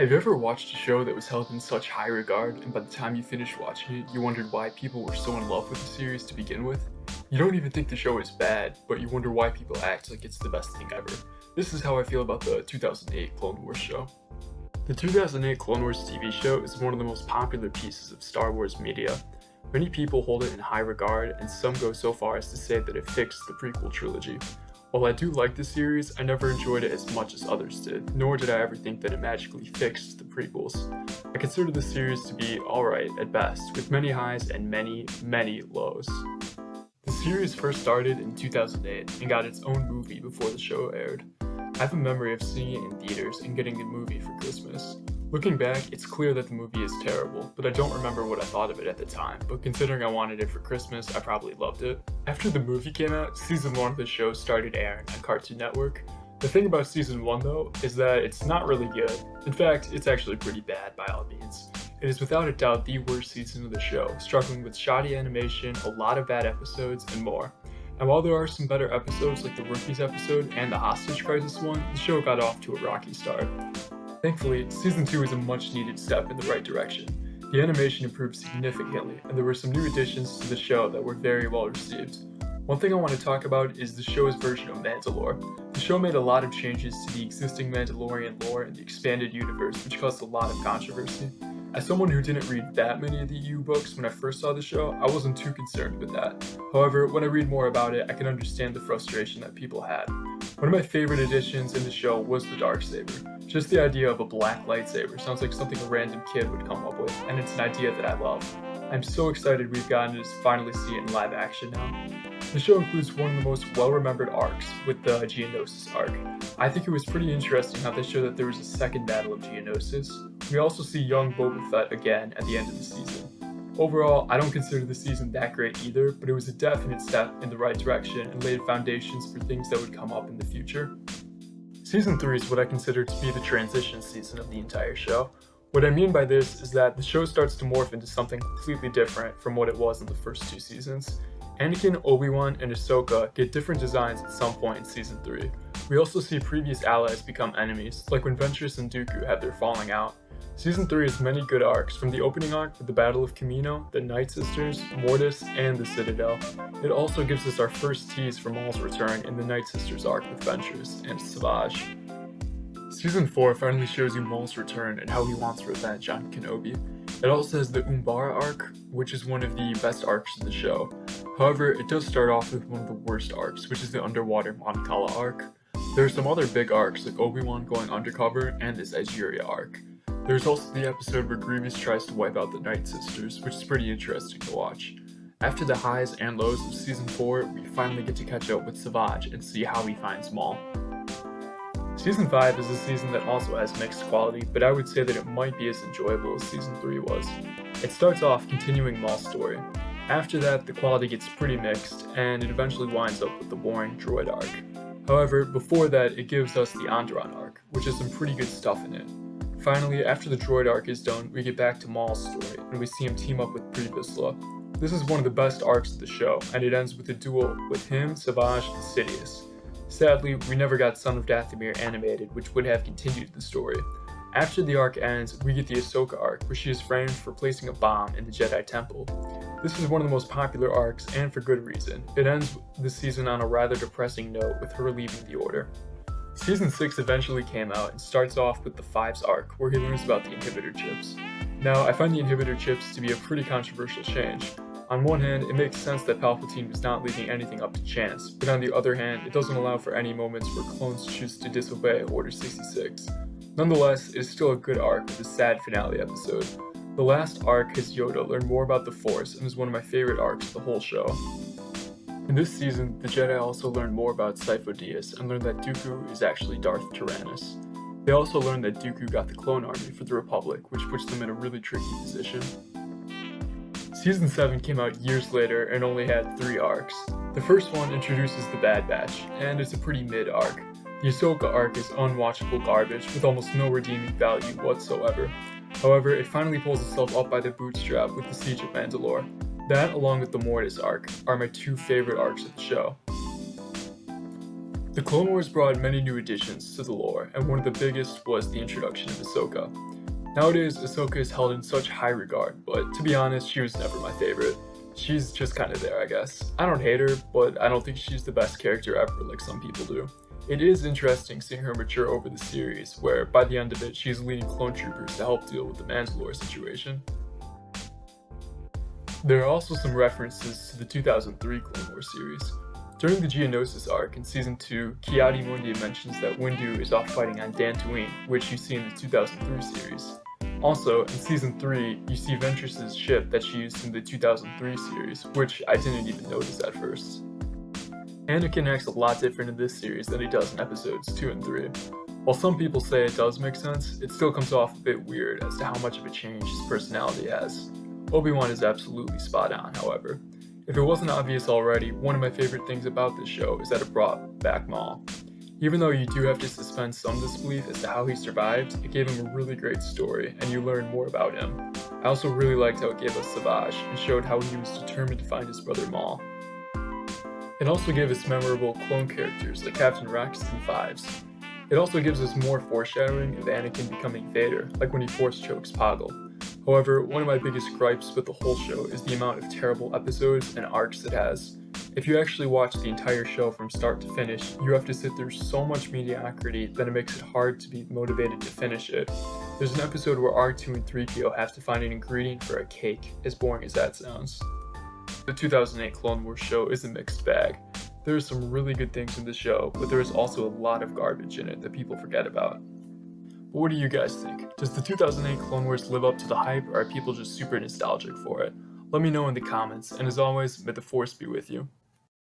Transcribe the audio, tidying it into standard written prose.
Have you ever watched a show that was held in such high regard, and by the time you finished watching it, you wondered why people were so in love with the series to begin with? You don't even think the show is bad, but you wonder why people act like it's the best thing ever. This is how I feel about the 2008 Clone Wars show. The 2008 Clone Wars TV show is one of the most popular pieces of Star Wars media. Many people hold it in high regard, and some go so far as to say that it fixed the prequel trilogy. While I do like the series, I never enjoyed it as much as others did, nor did I ever think that it magically fixed the prequels. I consider the series to be alright at best, with many highs and many, many lows. The series first started in 2008 and got its own movie before the show aired. I have a memory of seeing it in theaters and getting the movie for Christmas. Looking back, it's clear that the movie is terrible, but I don't remember what I thought of it at the time, but considering I wanted it for Christmas, I probably loved it. After the movie came out, season 1 of the show started airing on Cartoon Network. The thing about season 1 though, is that it's not really good. In fact, it's actually pretty bad by all means. It is without a doubt the worst season of the show, struggling with shoddy animation, a lot of bad episodes, and more. And while there are some better episodes like the Rookies episode and the Hostage Crisis one, the show got off to a rocky start. Thankfully, Season 2 is a much needed step in the right direction. The animation improved significantly, and there were some new additions to the show that were very well received. One thing I want to talk about is the show's version of Mandalore. The show made a lot of changes to the existing Mandalorian lore in the expanded universe, which caused a lot of controversy. As someone who didn't read that many of the EU books when I first saw the show, I wasn't too concerned with that. However, when I read more about it, I can understand the frustration that people had. One of my favorite additions in the show was the Darksaber. Just the idea of a black lightsaber sounds like something a random kid would come up with, and it's an idea that I love. I'm so excited we've gotten to finally see it in live action now. The show includes one of the most well-remembered arcs, with the Geonosis arc. I think it was pretty interesting how they showed that there was a second Battle of Geonosis. We also see young Boba Fett again at the end of the season. Overall, I don't consider the season that great either, but it was a definite step in the right direction and laid foundations for things that would come up in the future. Season 3 is what I consider to be the transition season of the entire show. What I mean by this is that the show starts to morph into something completely different from what it was in the first two seasons. Anakin, Obi-Wan, and Ahsoka get different designs at some point in Season 3. We also see previous allies become enemies, like when Ventress and Dooku have their falling out. Season 3 has many good arcs, from the opening arc with the Battle of Kamino, the Night Sisters, Mortis, and the Citadel. It also gives us our first tease for Maul's return in the Night Sisters arc with Ventress and Savage. Season 4 finally shows you Maul's return and how he wants revenge on Kenobi. It also has the Umbara arc, which is one of the best arcs of the show. However, it does start off with one of the worst arcs, which is the underwater Mon Cala arc. There are some other big arcs like Obi-Wan going undercover and this Aegeria arc. There's also the episode where Grievous tries to wipe out the Night Sisters, which is pretty interesting to watch. After the highs and lows of Season 4, we finally get to catch up with Savage and see how he finds Maul. Season 5 is a season that also has mixed quality, but I would say that it might be as enjoyable as Season 3 was. It starts off continuing Maul's story. After that, the quality gets pretty mixed, and it eventually winds up with the boring droid arc. However, before that, it gives us the Onderon arc, which has some pretty good stuff in it. Finally, after the droid arc is done, we get back to Maul's story, and we see him team up with Pre Vizsla. This is one of the best arcs of the show, and it ends with a duel with him, Savage, and Sidious. Sadly, we never got Son of Dathomir animated, which would have continued the story. After the arc ends, we get the Ahsoka arc, where she is framed for placing a bomb in the Jedi Temple. This is one of the most popular arcs, and for good reason. It ends the season on a rather depressing note with her leaving the Order. Season 6 eventually came out and starts off with the Fives arc, where he learns about the inhibitor chips. Now, I find the inhibitor chips to be a pretty controversial change. On one hand, it makes sense that Palpatine was not leaving anything up to chance, but on the other hand, it doesn't allow for any moments where clones choose to disobey Order 66. Nonetheless, it is still a good arc with a sad finale episode. The last arc has Yoda learn more about the Force and is one of my favorite arcs of the whole show. In this season, the Jedi also learn more about Sifo Dyas and learn that Dooku is actually Darth Tyrannus. They also learn that Dooku got the clone army for the Republic, which puts them in a really tricky position. Season 7 came out years later and only had 3 arcs. The first one introduces the Bad Batch, and it's a pretty mid arc. The Ahsoka arc is unwatchable garbage with almost no redeeming value whatsoever. However, it finally pulls itself up by the bootstrap with the Siege of Mandalore. That, along with the Mortis arc, are my 2 favorite arcs of the show. The Clone Wars brought many new additions to the lore, and one of the biggest was the introduction of Ahsoka. Nowadays, Ahsoka is held in such high regard, but to be honest, she was never my favorite. She's just kinda there, I guess. I don't hate her, but I don't think she's the best character ever like some people do. It is interesting seeing her mature over the series, where by the end of it, she's leading clone troopers to help deal with the Mandalore situation. There are also some references to the 2003 Clone Wars series. During the Geonosis arc in Season 2, Ki-Adi-Mundi mentions that Windu is off fighting on Dantooine, which you see in the 2003 series. Also, in Season 3, you see Ventress's ship that she used in the 2003 series, which I didn't even notice at first. Anakin acts a lot different in this series than he does in episodes 2 and 3. While some people say it does make sense, it still comes off a bit weird as to how much of a change his personality has. Obi-Wan is absolutely spot on, however. If it wasn't obvious already, one of my favorite things about this show is that it brought back Maul. Even though you do have to suspend some disbelief as to how he survived, it gave him a really great story, and you learn more about him. I also really liked how it gave us Savage, and showed how he was determined to find his brother Maul. It also gave us memorable clone characters like Captain Rex and Fives. It also gives us more foreshadowing of Anakin becoming Vader, like when he force chokes Poggle. However, one of my biggest gripes with the whole show is the amount of terrible episodes and arcs it has. If you actually watch the entire show from start to finish, you have to sit through so much mediocrity that it makes it hard to be motivated to finish it. There's an episode where R2 and 3PO have to find an ingredient for a cake, as boring as that sounds. The 2008 Clone Wars show is a mixed bag. There are some really good things in the show, but there is also a lot of garbage in it that people forget about. But what do you guys think? Does the 2008 Clone Wars live up to the hype, or are people just super nostalgic for it? Let me know in the comments, and as always, may the Force be with you.